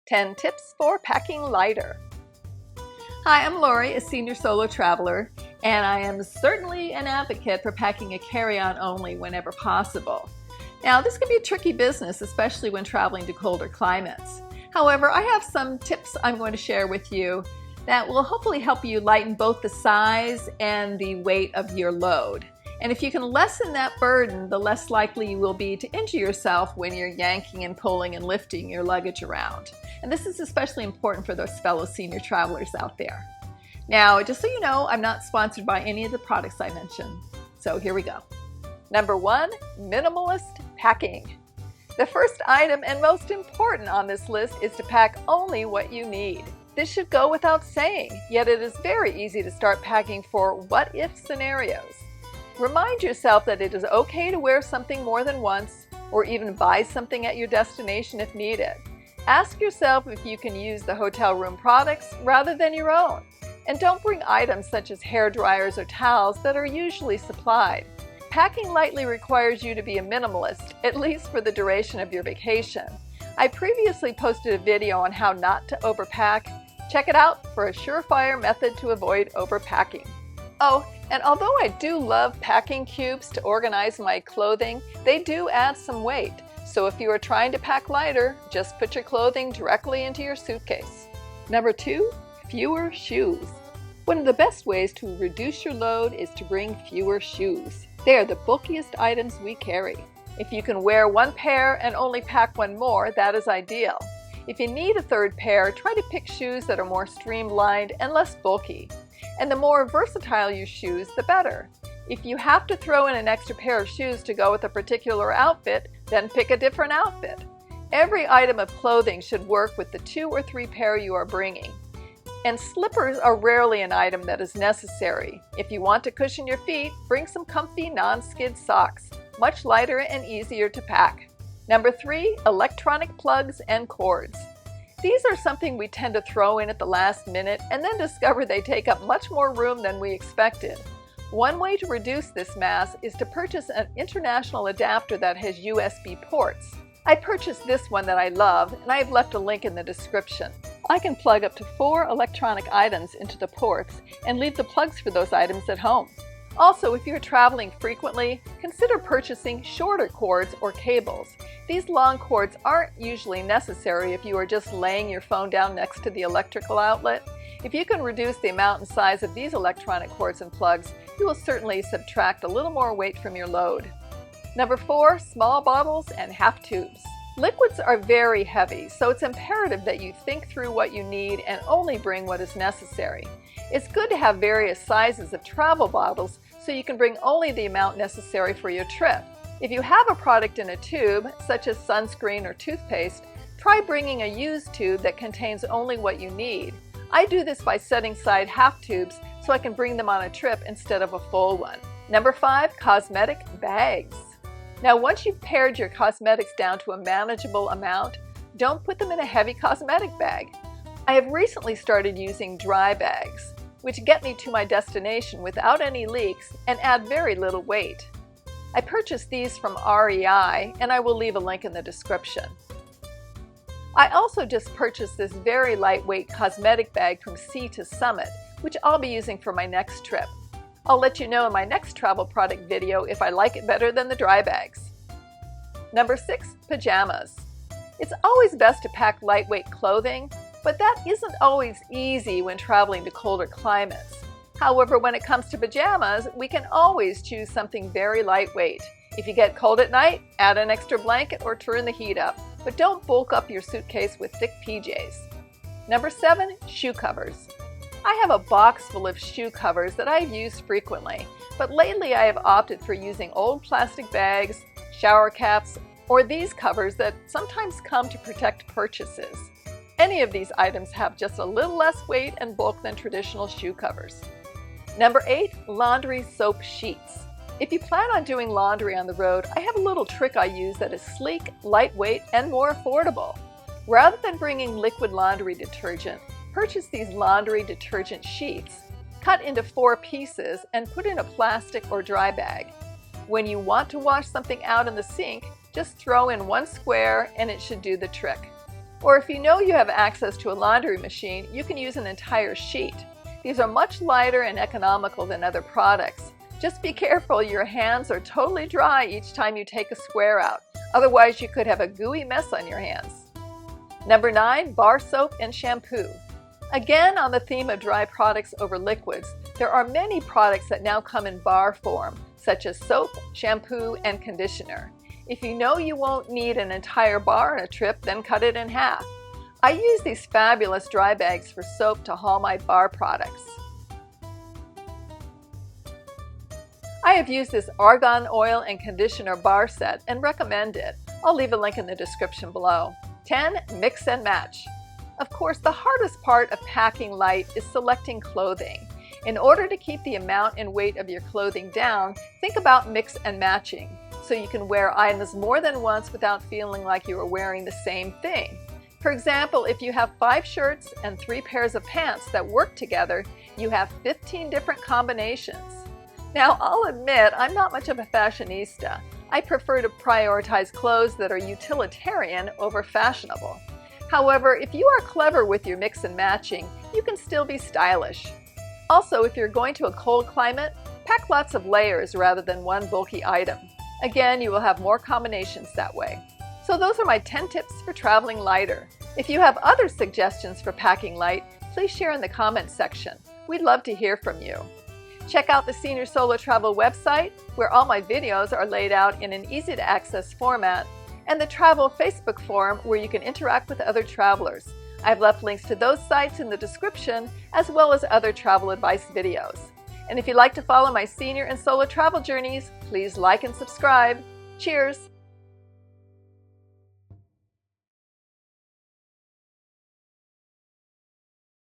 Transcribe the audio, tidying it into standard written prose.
10 tips for packing lighter. Hi, I'm Lori, a senior solo traveler, and I am certainly an advocate for packing a carry-on only whenever possible. Now, this can be a tricky business, especially when traveling to colder climates. However, I have some tips I'm going to share with you that will hopefully help you lighten both the size and the weight of your load. And if you can lessen that burden, the less likely you will be to injure yourself when you're yanking and pulling and lifting your luggage around. And this is especially important for those fellow senior travelers out there. Now, just so you know, I'm not sponsored by any of the products I mentioned. So here we go. Number 1, minimalist packing. The first item and most important on this list is to pack only what you need. This should go without saying, yet it is very easy to start packing for what-if scenarios. Remind yourself that it is okay to wear something more than once, or even buy something at your destination if needed. Ask yourself if you can use the hotel room products rather than your own. And don't bring items such as hair dryers or towels that are usually supplied. Packing lightly requires you to be a minimalist, at least for the duration of your vacation. I previously posted a video on how not to overpack. Check it out for a surefire method to avoid overpacking. Oh, and although I do love packing cubes to organize my clothing, they do add some weight. So if you are trying to pack lighter, just put your clothing directly into your suitcase. Number 2, fewer shoes. One of the best ways to reduce your load is to bring fewer shoes. They are the bulkiest items we carry. If you can wear one pair and only pack one more, that is ideal. If you need a third pair, try to pick shoes that are more streamlined and less bulky. And the more versatile your shoes, the better. If you have to throw in an extra pair of shoes to go with a particular outfit, then pick a different outfit. Every item of clothing should work with the 2 or 3 pair you are bringing. And slippers are rarely an item that is necessary. If you want to cushion your feet, bring some comfy non-skid socks, much lighter and easier to pack. Number 3, electronic plugs and cords. These are something we tend to throw in at the last minute and then discover they take up much more room than we expected. One way to reduce this mass is to purchase an international adapter that has USB ports. I purchased this one that I love, and I have left a link in the description. I can plug up to 4 electronic items into the ports and leave the plugs for those items at home. Also, if you're traveling frequently, consider purchasing shorter cords or cables. These long cords aren't usually necessary if you are just laying your phone down next to the electrical outlet. If you can reduce the amount and size of these electronic cords and plugs, you will certainly subtract a little more weight from your load. Number 4, small bottles and half tubes. Liquids are very heavy, so it's imperative that you think through what you need and only bring what is necessary. It's good to have various sizes of travel bottles so you can bring only the amount necessary for your trip. If you have a product in a tube, such as sunscreen or toothpaste, try bringing a used tube that contains only what you need. I do this by setting aside half tubes so I can bring them on a trip instead of a full one. Number 5, cosmetic bags. Now, once you've pared your cosmetics down to a manageable amount, don't put them in a heavy cosmetic bag. I have recently started using dry bags, which get me to my destination without any leaks and add very little weight. I purchased these from REI, and I will leave a link in the description. I also just purchased this very lightweight cosmetic bag from Sea to Summit, which I'll be using for my next trip. I'll let you know in my next travel product video if I like it better than the dry bags. Number 6, pajamas. It's always best to pack lightweight clothing, but that isn't always easy when traveling to colder climates. However, when it comes to pajamas, we can always choose something very lightweight. If you get cold at night, add an extra blanket or turn the heat up, but don't bulk up your suitcase with thick PJs. Number 7, shoe covers. I have a box full of shoe covers that I've used frequently, but lately I have opted for using old plastic bags, shower caps, or these covers that sometimes come to protect purchases. Any of these items have just a little less weight and bulk than traditional shoe covers. Number 8, laundry soap sheets. If you plan on doing laundry on the road, I have a little trick I use that is sleek, lightweight, and more affordable. Rather than bringing liquid laundry detergent, purchase these laundry detergent sheets, cut into 4 pieces, and put in a plastic or dry bag. When you want to wash something out in the sink, just throw in 1 square and it should do the trick. Or if you know you have access to a laundry machine, you can use an entire sheet. These are much lighter and economical than other products. Just be careful your hands are totally dry each time you take a square out. Otherwise, you could have a gooey mess on your hands. Number 9, bar soap and shampoo. Again, on the theme of dry products over liquids, there are many products that now come in bar form, such as soap, shampoo, and conditioner. If you know you won't need an entire bar on a trip, then cut it in half. I use these fabulous dry bags for soap to haul my bar products. I have used this argan oil and conditioner bar set and recommend it. I'll leave a link in the description below. 10. Mix and match. Of course, the hardest part of packing light is selecting clothing. In order to keep the amount and weight of your clothing down, think about mix and matching, so you can wear items more than once without feeling like you are wearing the same thing. For example, if you have 5 shirts and 3 pairs of pants that work together, you have 15 different combinations. Now, I'll admit I'm not much of a fashionista. I prefer to prioritize clothes that are utilitarian over fashionable. However, if you are clever with your mix and matching, you can still be stylish. Also, if you're going to a cold climate, pack lots of layers rather than one bulky item. Again, you will have more combinations that way. So those are my 10 tips for traveling lighter. If you have other suggestions for packing light, please share in the comments section. We'd love to hear from you. Check out the Senior Solo Travel website, where all my videos are laid out in an easy-to-access format, and the Travel Facebook forum, where you can interact with other travelers. I've left links to those sites in the description, as well as other travel advice videos. And if you'd like to follow my senior and solo travel journeys, please like and subscribe. Cheers!